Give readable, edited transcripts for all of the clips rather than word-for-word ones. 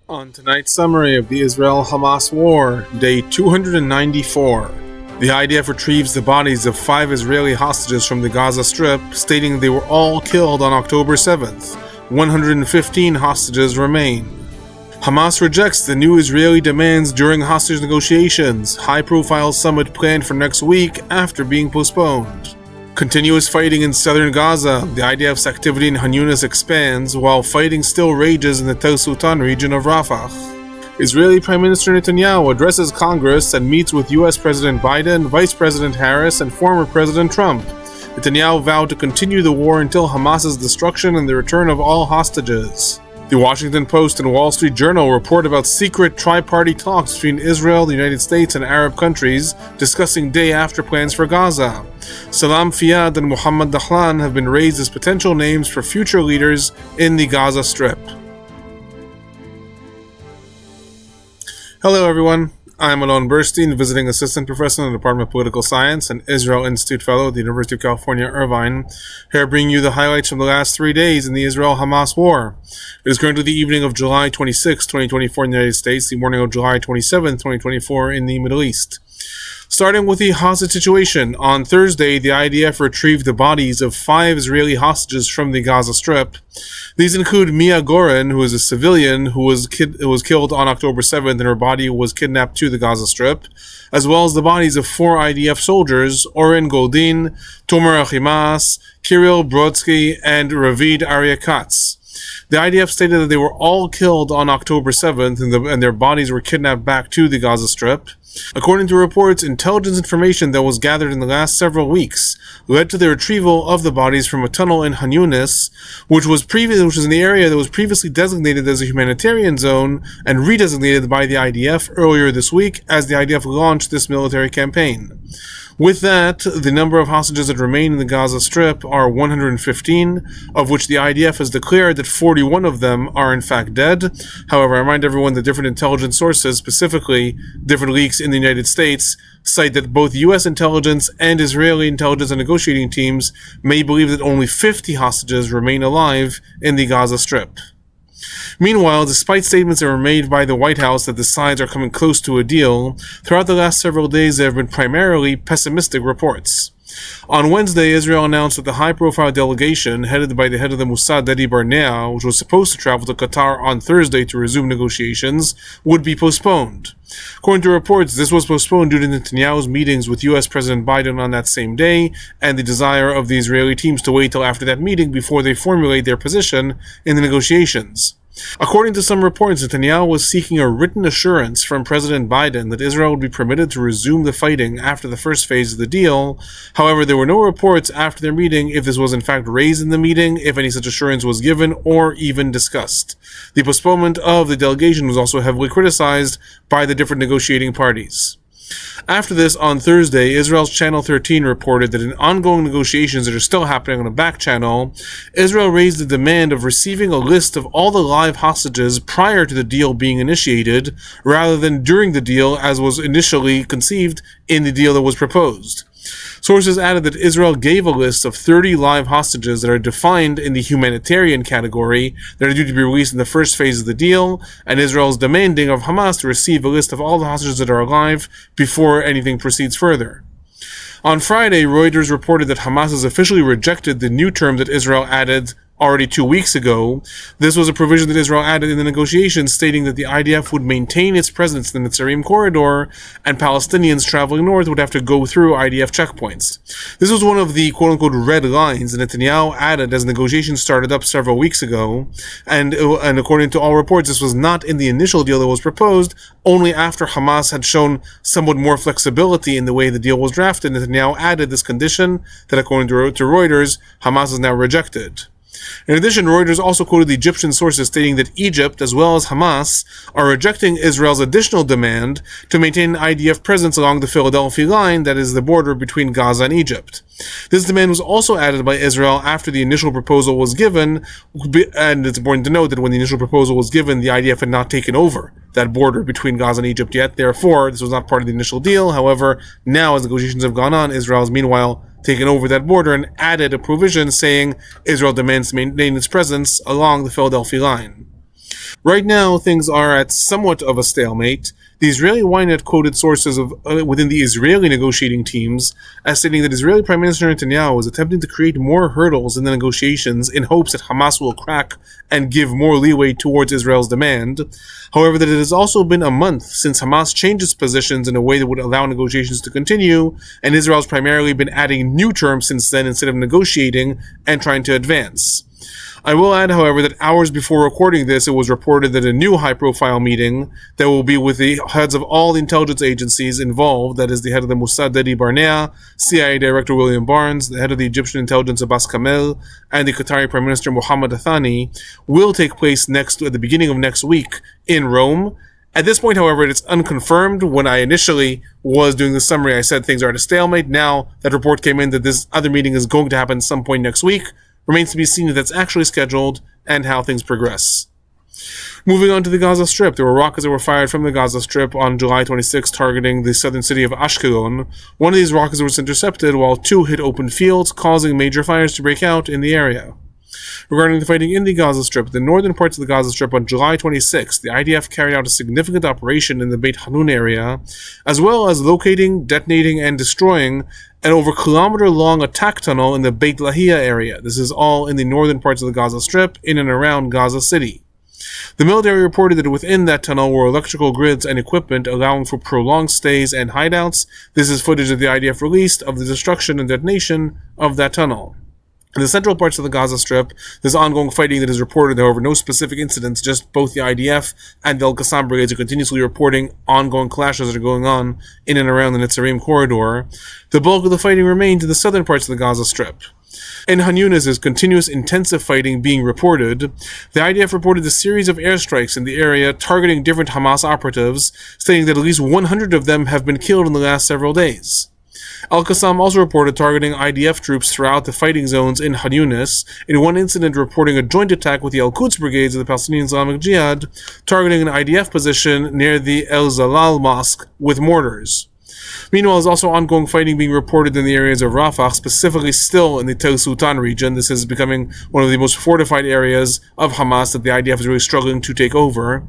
On tonight's summary of the Israel-Hamas War, day 294, the IDF retrieves the bodies of 5 Israeli hostages from the Gaza Strip, stating they were all killed on October 7th. 115 hostages remain. Hamas rejects the new Israeli demands during hostage negotiations, high-profile summit planned for next week after being postponed. Continuous fighting in southern Gaza. The IDF's activity in Han Yunis expands, while fighting still rages in the Tel Sultan region of Rafah. Israeli Prime Minister Netanyahu addresses Congress and meets with U.S. President Biden, Vice President Harris, and former President Trump. Netanyahu vowed to continue the war until Hamas's destruction and the return of all hostages. The Washington Post and Wall Street Journal report about secret tri-party talks between Israel, the United States, and Arab countries discussing day-after plans for Gaza. Salam Fayyad and Mohammed Dahlan have been raised as potential names for future leaders in the Gaza Strip. Hello everyone, I'm Alon Burstein, visiting assistant professor in the Department of Political Science and Israel Institute Fellow at the University of California, Irvine, here bringing you the highlights from the last 3 days in the Israel-Hamas War. It is currently the evening of July 26, 2024 in the United States, the morning of July 27, 2024 in the Middle East. Starting with the hostage situation, on Thursday, the IDF retrieved the bodies of 5 Israeli hostages from the Gaza Strip. These include Mia Goren, who is a civilian who was killed on October 7th and her body was kidnapped to the Gaza Strip, as well as the bodies of 4 IDF soldiers, Oren Goldin, Tomer Achimas, Kirill Brodsky, and Ravid Arya Katz. The IDF stated that they were all killed on October 7th and their bodies were kidnapped back to the Gaza Strip. According to reports, intelligence information that was gathered in the last several weeks led to the retrieval of the bodies from a tunnel in Han Yunis, which was in the area that was previously designated as a humanitarian zone and redesignated by the IDF earlier this week as the IDF launched this military campaign. With that, the number of hostages that remain in the Gaza Strip are 115, of which the IDF has declared that 41 of them are in fact dead. However, I remind everyone that different intelligence sources, specifically different leaks in the United States, cite that both U.S. intelligence and Israeli intelligence and negotiating teams may believe that only 50 hostages remain alive in the Gaza Strip. Meanwhile, despite statements that were made by the White House that the sides are coming close to a deal, throughout the last several days there have been primarily pessimistic reports. On Wednesday, Israel announced that the high-profile delegation, headed by the head of the Mossad, Dedi Barnea, which was supposed to travel to Qatar on Thursday to resume negotiations, would be postponed. According to reports, this was postponed due to Netanyahu's meetings with U.S. President Biden on that same day, and the desire of the Israeli teams to wait till after that meeting before they formulate their position in the negotiations. According to some reports, Netanyahu was seeking a written assurance from President Biden that Israel would be permitted to resume the fighting after the first phase of the deal. However, there were no reports after their meeting if this was in fact raised in the meeting, if any such assurance was given, or even discussed. The postponement of the delegation was also heavily criticized by the different negotiating parties. After this, on Thursday, Israel's Channel 13 reported that in ongoing negotiations that are still happening on a back channel, Israel raised the demand of receiving a list of all the live hostages prior to the deal being initiated, rather than during the deal as was initially conceived in the deal that was proposed. Sources added that Israel gave a list of 30 live hostages that are defined in the humanitarian category that are due to be released in the first phase of the deal, and Israel is demanding of Hamas to receive a list of all the hostages that are alive before anything proceeds further. On Friday, Reuters reported that Hamas has officially rejected the new term that Israel added already 2 weeks ago. This was a provision that Israel added in the negotiations, stating that the IDF would maintain its presence in the Netzarim corridor and Palestinians traveling north would have to go through IDF checkpoints. This was one of the quote-unquote red lines that Netanyahu added as negotiations started up several weeks ago, and according to all reports, this was not in the initial deal that was proposed. Only after Hamas had shown somewhat more flexibility in the way the deal was drafted, Netanyahu added this condition that, according to Reuters, Hamas has now rejected. In addition, Reuters also quoted the Egyptian sources stating that Egypt, as well as Hamas, are rejecting Israel's additional demand to maintain an IDF presence along the Philadelphia line, that is the border between Gaza and Egypt. This demand was also added by Israel after the initial proposal was given, and it's important to note that when the initial proposal was given, the IDF had not taken over that border between Gaza and Egypt yet. Therefore, this was not part of the initial deal. However, now as negotiations have gone on, Israel has meanwhile taken over that border and added a provision saying Israel demands to maintain its presence along the Philadelphia line. Right now, things are at somewhat of a stalemate. The Israeli Ynet quoted sources within the Israeli negotiating teams as stating that Israeli Prime Minister Netanyahu is attempting to create more hurdles in the negotiations in hopes that Hamas will crack and give more leeway towards Israel's demand. However, that it has also been a month since Hamas changed its positions in a way that would allow negotiations to continue, and Israel has primarily been adding new terms since then instead of negotiating and trying to advance. I will add, however, that hours before recording this, it was reported that a new high-profile meeting that will be with the heads of all the intelligence agencies involved, that is the head of the Mossad, Dedi Barnea, CIA Director William Barnes, the head of the Egyptian intelligence Abbas Kamel, and the Qatari Prime Minister Mohammed Athani, will take place at the beginning of next week in Rome. At this point, however, it's unconfirmed. When I initially was doing the summary, I said things are at a stalemate. Now that report came in that this other meeting is going to happen some point next week. Remains to be seen if that's actually scheduled and how things progress. Moving on to the Gaza Strip, there were rockets that were fired from the Gaza Strip on July 26, targeting the southern city of Ashkelon. One of these rockets was intercepted while two hit open fields, causing major fires to break out in the area. Regarding the fighting in the Gaza Strip, the northern parts of the Gaza Strip on July 26, the IDF carried out a significant operation in the Beit Hanun area, as well as locating, detonating, and destroying an over kilometer-long attack tunnel in the Beit Lahia area. This is all in the northern parts of the Gaza Strip, in and around Gaza City. The military reported that within that tunnel were electrical grids and equipment allowing for prolonged stays and hideouts. This is footage that the IDF released of the destruction and detonation of that tunnel. In the central parts of the Gaza Strip, there's ongoing fighting that is reported, however, no specific incidents, just both the IDF and the Al-Qassam brigades are continuously reporting ongoing clashes that are going on in and around the Netzarim corridor. The bulk of the fighting remains in the southern parts of the Gaza Strip. In Han Yunis, there's continuous intensive fighting being reported. The IDF reported a series of airstrikes in the area targeting different Hamas operatives, stating that at least 100 of them have been killed in the last several days. Al-Qassam also reported targeting IDF troops throughout the fighting zones in Han Yunis, in one incident reporting a joint attack with the Al-Quds brigades of the Palestinian Islamic Jihad, targeting an IDF position near the El Zalal Mosque with mortars. Meanwhile, there's also ongoing fighting being reported in the areas of Rafah, specifically still in the Tel Sultan region. This is becoming one of the most fortified areas of Hamas that the IDF is really struggling to take over.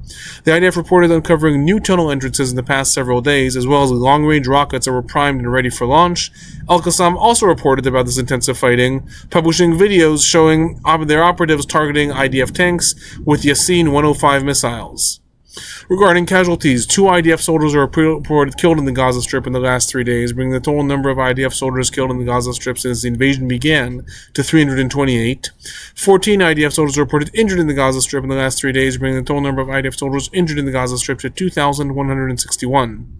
The IDF reported uncovering new tunnel entrances in the past several days, as well as long-range rockets that were primed and ready for launch. Al-Qassam also reported about this intensive fighting, publishing videos showing their operatives targeting IDF tanks with Yasin 105 missiles. Regarding casualties, 2 IDF soldiers are reported killed in the Gaza Strip in the last 3 days, bringing the total number of IDF soldiers killed in the Gaza Strip since the invasion began to 328. 14 IDF soldiers are reported injured in the Gaza Strip in the last 3 days, bringing the total number of IDF soldiers injured in the Gaza Strip to 2,161.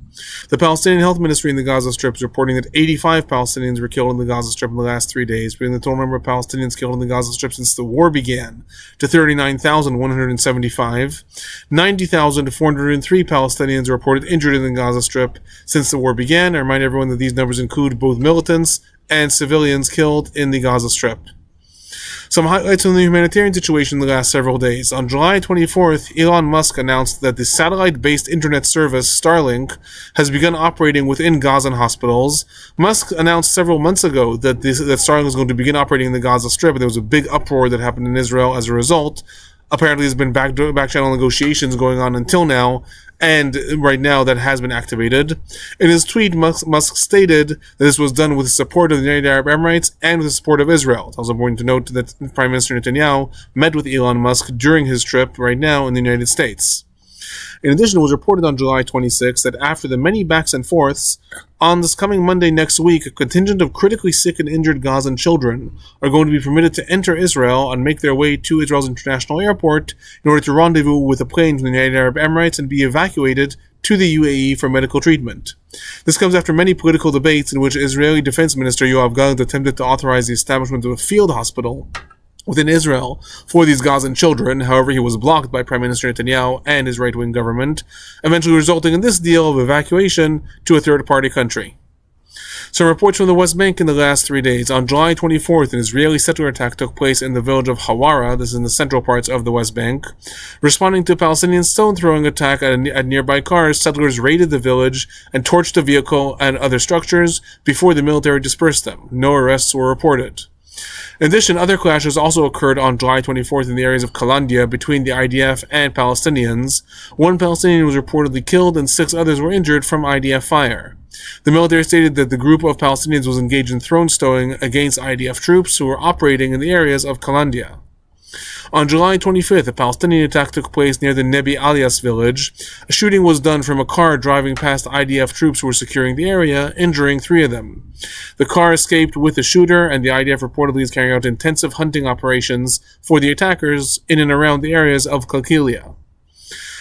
The Palestinian Health Ministry in the Gaza Strip is reporting that 85 Palestinians were killed in the Gaza Strip in the last 3 days, bringing the total number of Palestinians killed in the Gaza Strip since the war began to 39,175. 90,403 Palestinians are reported injured in the Gaza Strip since the war began. I remind everyone that these numbers include both militants and civilians killed in the Gaza Strip. Some highlights on the humanitarian situation in the last several days. On July 24th, Elon Musk announced that the satellite-based internet service Starlink has begun operating within Gazan hospitals. Musk announced several months ago that Starlink was going to begin operating in the Gaza Strip, and there was a big uproar that happened in Israel as a result. Apparently, there's been back-channel negotiations going on until now, and right now that has been activated. In his tweet, Musk stated that this was done with the support of the United Arab Emirates and with the support of Israel. It's also important to note that Prime Minister Netanyahu met with Elon Musk during his trip right now in the United States. In addition, it was reported on July 26 that after the many backs and forths, on this coming Monday next week, a contingent of critically sick and injured Gazan children are going to be permitted to enter Israel and make their way to Israel's international airport in order to rendezvous with a plane from the United Arab Emirates and be evacuated to the UAE for medical treatment. This comes after many political debates in which Israeli Defense Minister Yoav Gallant attempted to authorize the establishment of a field hospital within Israel for these Gazan children. However, he was blocked by Prime Minister Netanyahu and his right-wing government, eventually resulting in this deal of evacuation to a third-party country. Some reports from the West Bank in the last 3 days. On July 24th, an Israeli settler attack took place in the village of Hawara, this is in the central parts of the West Bank. Responding to a Palestinian stone-throwing attack at nearby cars, settlers raided the village and torched the vehicle and other structures before the military dispersed them. No arrests were reported. In addition, other clashes also occurred on July 24th in the areas of Kalandia between the IDF and Palestinians. One Palestinian was reportedly killed and 6 others were injured from IDF fire. The military stated that the group of Palestinians was engaged in throne stowing against IDF troops who were operating in the areas of Kalandia. On July 25th, a Palestinian attack took place near the Nebi Alias village. A shooting was done from a car driving past IDF troops who were securing the area, injuring 3 of them. The car escaped with the shooter, and the IDF reportedly is carrying out intensive hunting operations for the attackers in and around the areas of Kalkilia.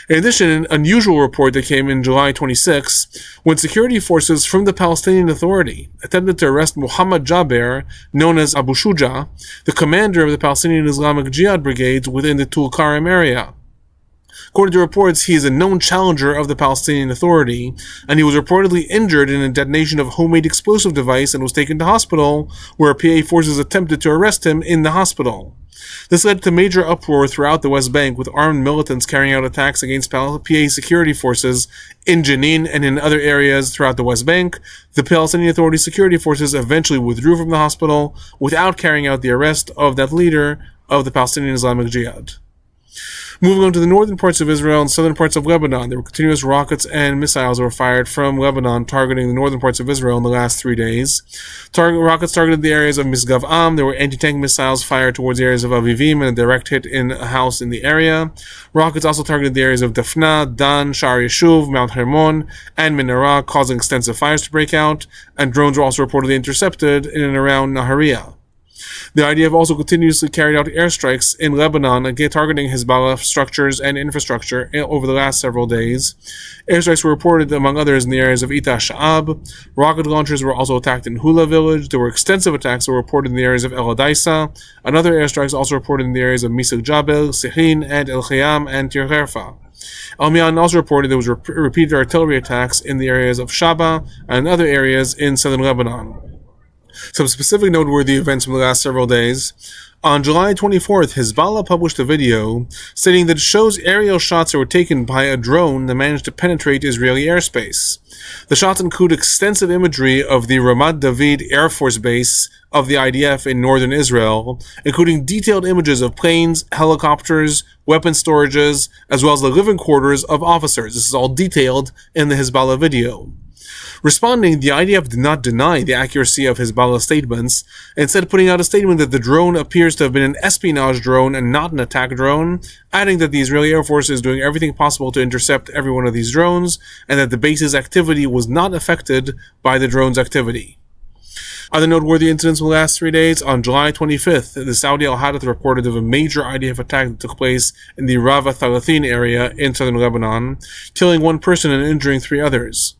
In addition, an unusual report that came in July 26, when security forces from the Palestinian Authority attempted to arrest Muhammad Jaber, known as Abu Shuja, the commander of the Palestinian Islamic Jihad brigades within the Tulkarem area. According to reports, he is a known challenger of the Palestinian Authority, and he was reportedly injured in a detonation of a homemade explosive device and was taken to hospital, where PA forces attempted to arrest him in the hospital. This led to major uproar throughout the West Bank, with armed militants carrying out attacks against PA security forces in Jenin and in other areas throughout the West Bank. The Palestinian Authority security forces eventually withdrew from the hospital without carrying out the arrest of that leader of the Palestinian Islamic Jihad. Moving on to the northern parts of Israel and southern parts of Lebanon, there were continuous rockets and missiles that were fired from Lebanon targeting the northern parts of Israel in the last 3 days. Rockets targeted the areas of Misgav Am. There were anti-tank missiles fired towards the areas of Avivim and a direct hit in a house in the area. Rockets also targeted the areas of Dafna, Dan, Shar Yeshuv, Mount Hermon, and Menorah, causing extensive fires to break out, and drones were also reportedly intercepted in and around Nahariya. The IDF also continuously carried out airstrikes in Lebanon, again targeting Hezbollah structures and infrastructure over the last several days. Airstrikes were reported, among others, in the areas of Ita Sha'ab. Rocket launchers were also attacked in Hula village. There were extensive attacks that were reported in the areas of El Adaisa, and other airstrikes also reported in the areas of Misik Jabel, Sihin, and El Khayam, and Tir Herfa. Al Mian also reported there was repeated artillery attacks in the areas of Shaba and other areas in southern Lebanon. Some specific noteworthy events from the last several days. On July 24th, Hezbollah published a video stating that it shows aerial shots that were taken by a drone that managed to penetrate Israeli airspace. The shots include extensive imagery of the Ramat David Air Force Base of the IDF in northern Israel, including detailed images of planes, helicopters, weapon storages, as well as the living quarters of officers. This is all detailed in the Hezbollah video. Responding, the IDF did not deny the accuracy of Hezbollah's statements, instead putting out a statement that the drone appears to have been an espionage drone and not an attack drone, adding that the Israeli Air Force is doing everything possible to intercept every one of these drones, and that the base's activity was not affected by the drone's activity. Other noteworthy incidents in the last 3 days. On July 25th, the Saudi Al-Hadath reported of a major IDF attack that took place in the Rava Thalathin area in southern Lebanon, killing 1 person and injuring 3 others.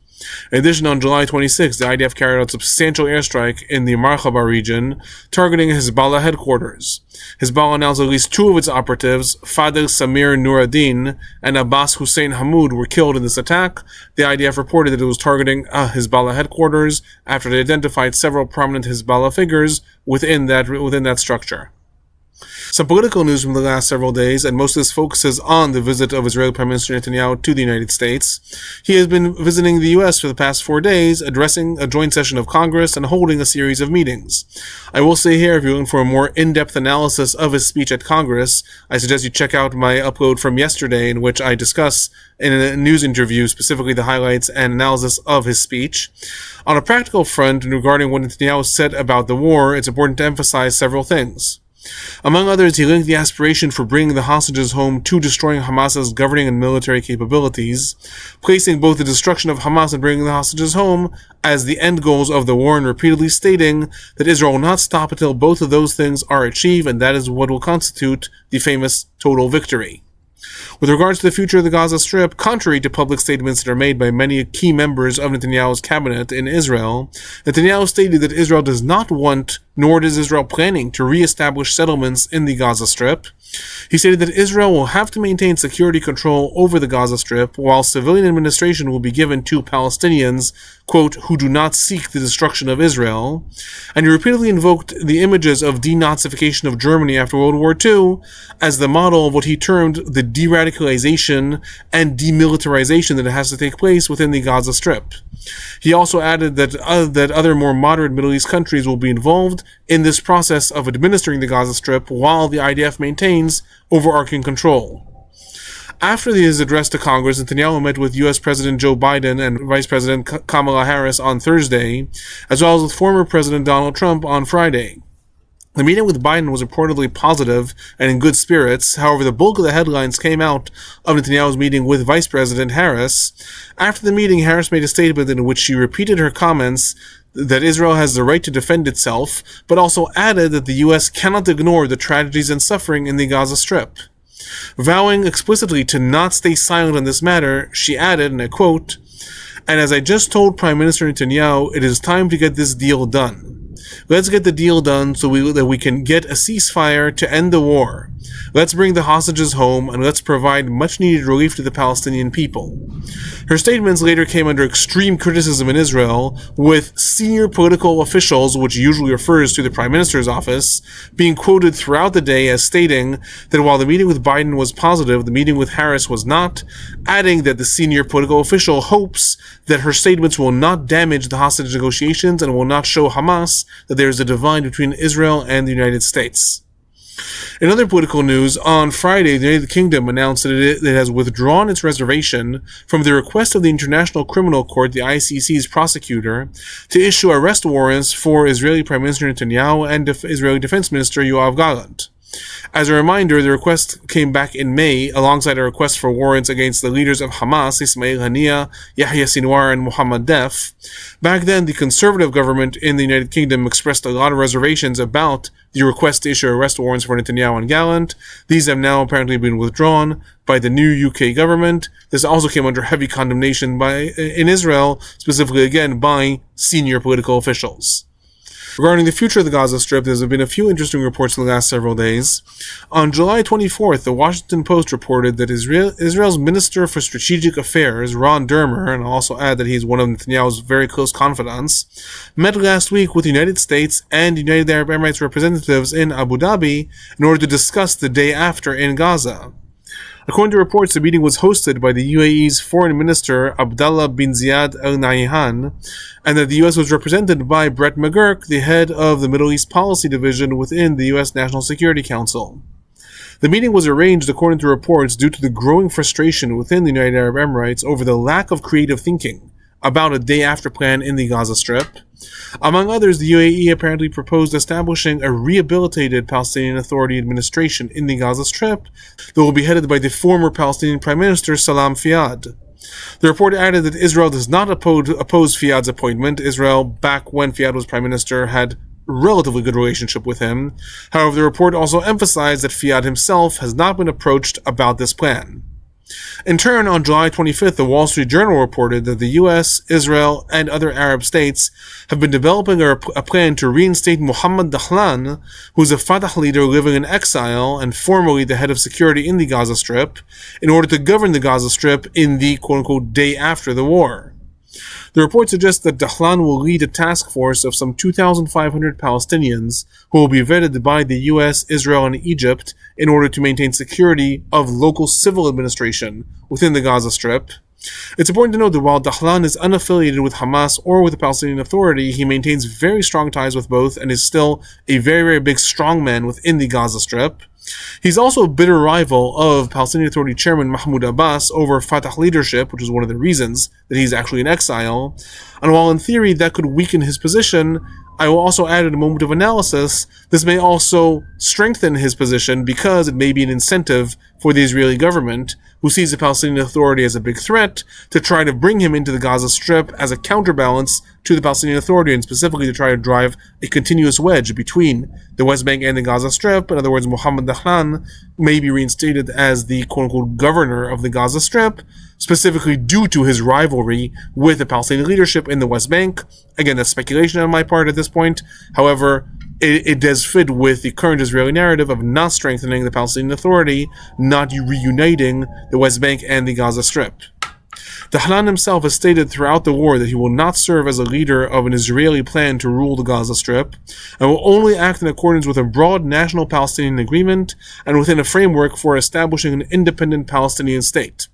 In addition, on July 26, the IDF carried out a substantial airstrike in the Marhaba region, targeting Hezbollah headquarters. Hezbollah announced at least 2 of its operatives, Fadel Samir Nuruddin and Abbas Hussein Hamoud, were killed in this attack. The IDF reported that it was targeting Hezbollah headquarters after they identified several prominent Hezbollah figures within that structure. Some political news from the last several days, and most of this focuses on the visit of Israeli Prime Minister Netanyahu to the United States. He has been visiting the U.S. for the past 4 days, addressing a joint session of Congress and holding a series of meetings. I will say here, if you're looking for a more in-depth analysis of his speech at Congress, I suggest you check out my upload from yesterday, in which I discuss in a news interview specifically the highlights and analysis of his speech. On a practical front, regarding what Netanyahu said about the war, it's important to emphasize several things. Among others, he linked the aspiration for bringing the hostages home to destroying Hamas's governing and military capabilities, placing both the destruction of Hamas and bringing the hostages home as the end goals of the war, and repeatedly stating that Israel will not stop until both of those things are achieved, and that is what will constitute the famous total victory. With regards to the future of the Gaza Strip, contrary to public statements that are made by many key members of Netanyahu's cabinet in Israel, Netanyahu stated that Israel does not want, nor is Israel planning, to re-establish settlements in the Gaza Strip. He stated that Israel will have to maintain security control over the Gaza Strip, while civilian administration will be given to Palestinians quote, who do not seek the destruction of Israel, and he repeatedly invoked the images of denazification of Germany after World War II as the model of what he termed the de-radicalization and demilitarization that has to take place within the Gaza Strip. He also added that other more moderate Middle East countries will be involved in this process of administering the Gaza Strip while the IDF maintains overarching control. After his address to Congress, Netanyahu met with U.S. President Joe Biden and Vice President Kamala Harris on Thursday, as well as with former President Donald Trump on Friday. The meeting with Biden was reportedly positive and in good spirits. However, the bulk of the headlines came out of Netanyahu's meeting with Vice President Harris. After the meeting, Harris made a statement in which she repeated her comments that Israel has the right to defend itself, but also added that the U.S. cannot ignore the tragedies and suffering in the Gaza Strip. Vowing explicitly to not stay silent on this matter, she added, and I quote, "And as I just told Prime Minister Netanyahu, it is time to get this deal done. Let's get the deal done so that we can get a ceasefire to end the war. Let's bring the hostages home and let's provide much-needed relief to the Palestinian people." Her statements later came under extreme criticism in Israel, with senior political officials, which usually refers to the Prime Minister's office, being quoted throughout the day as stating that while the meeting with Biden was positive, the meeting with Harris was not, adding that the senior political official hopes that her statements will not damage the hostage negotiations and will not show Hamas that there is a divide between Israel and the United States. In other political news, on Friday, the United Kingdom announced that it has withdrawn its reservation from the request of the International Criminal Court, the ICC's prosecutor, to issue arrest warrants for Israeli Prime Minister Netanyahu and Israeli Defense Minister Yoav Gallant. As a reminder, the request came back in May alongside a request for warrants against the leaders of Hamas, Ismail Haniyeh, Yahya Sinwar, and Mohammed Def. Back then, the conservative government in the United Kingdom expressed a lot of reservations about the request to issue arrest warrants for Netanyahu and Gallant. These have now apparently been withdrawn by the new UK government. This also came under heavy condemnation in Israel, specifically again by senior political officials. Regarding the future of the Gaza Strip, there's been a few interesting reports in the last several days. On July 24th, the Washington Post reported that Israel's Minister for Strategic Affairs, Ron Dermer, and I'll also add that he's one of Netanyahu's very close confidants, met last week with the United States and United Arab Emirates representatives in Abu Dhabi in order to discuss the day after in Gaza. According to reports, the meeting was hosted by the UAE's Foreign Minister Abdallah bin Ziyad Al Nahyan, and that the U.S. was represented by Brett McGurk, the head of the Middle East Policy Division within the U.S. National Security Council. The meeting was arranged, according to reports, due to the growing frustration within the United Arab Emirates over the lack of creative thinking about a day-after plan in the Gaza Strip. Among others, the UAE apparently proposed establishing a rehabilitated Palestinian Authority administration in the Gaza Strip that will be headed by the former Palestinian Prime Minister Salam Fayyad. The report added that Israel does not oppose Fayyad's appointment. Israel, back when Fayyad was Prime Minister, had relatively good relationship with him. However, the report also emphasized that Fayyad himself has not been approached about this plan. In turn, on July 25th, the Wall Street Journal reported that the U.S., Israel, and other Arab states have been developing a plan to reinstate Mohammed Dahlan, who is a Fatah leader living in exile and formerly the head of security in the Gaza Strip, in order to govern the Gaza Strip in the quote-unquote day after the war. The report suggests that Dahlan will lead a task force of some 2,500 Palestinians who will be vetted by the U.S., Israel, and Egypt in order to maintain security of local civil administration within the Gaza Strip. It's important to note that while Dahlan is unaffiliated with Hamas or with the Palestinian Authority, he maintains very strong ties with both and is still a very, very big strongman within the Gaza Strip. He's also a bitter rival of Palestinian Authority Chairman Mahmoud Abbas over Fatah leadership, which is one of the reasons that he's actually in exile. And while in theory that could weaken his position, I will also add in a moment of analysis, this may also strengthen his position because it may be an incentive for the Israeli government, who sees the Palestinian Authority as a big threat, to try to bring him into the Gaza Strip as a counterbalance to the Palestinian Authority, and specifically to try to drive a continuous wedge between the West Bank and the Gaza Strip. In other words, Mohammed Dahlan may be reinstated as the quote-unquote governor of the Gaza Strip, specifically due to his rivalry with the Palestinian leadership in the West Bank. Again, that's speculation on my part at this point. However, it does fit with the current Israeli narrative of not strengthening the Palestinian Authority, not reuniting the West Bank and the Gaza Strip. Alon himself has stated throughout the war that he will not serve as a leader of an Israeli plan to rule the Gaza Strip, and will only act in accordance with a broad national Palestinian agreement and within a framework for establishing an independent Palestinian state.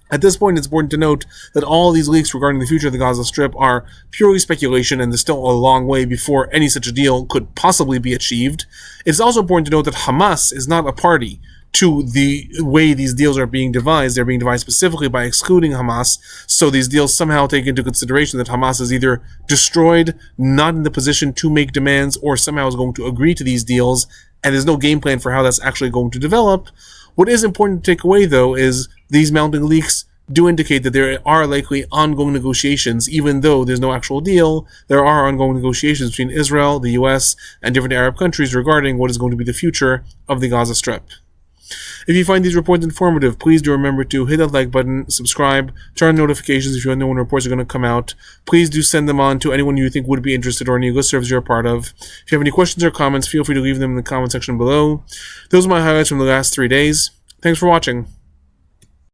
At this point, it's important to note that all of these leaks regarding the future of the Gaza Strip are purely speculation, and there's still a long way before any such a deal could possibly be achieved. It's also important to note that Hamas is not a party to the way these deals are being devised. They're being devised specifically by excluding Hamas, so these deals somehow take into consideration that Hamas is either destroyed, not in the position to make demands, or somehow is going to agree to these deals, and there's no game plan for how that's actually going to develop. What is important to take away, though, is these mounting leaks do indicate that there are likely ongoing negotiations. Even though there's no actual deal, there are ongoing negotiations between Israel, the US, and different Arab countries regarding what is going to be the future of the Gaza Strip. If you find these reports informative, please do remember to hit that like button, subscribe, turn on notifications if you want to know when reports are going to come out. Please do send them on to anyone you think would be interested or any listservs you're a part of. If you have any questions or comments, feel free to leave them in the comment section below. Those are my highlights from the last 3 days. Thanks for watching.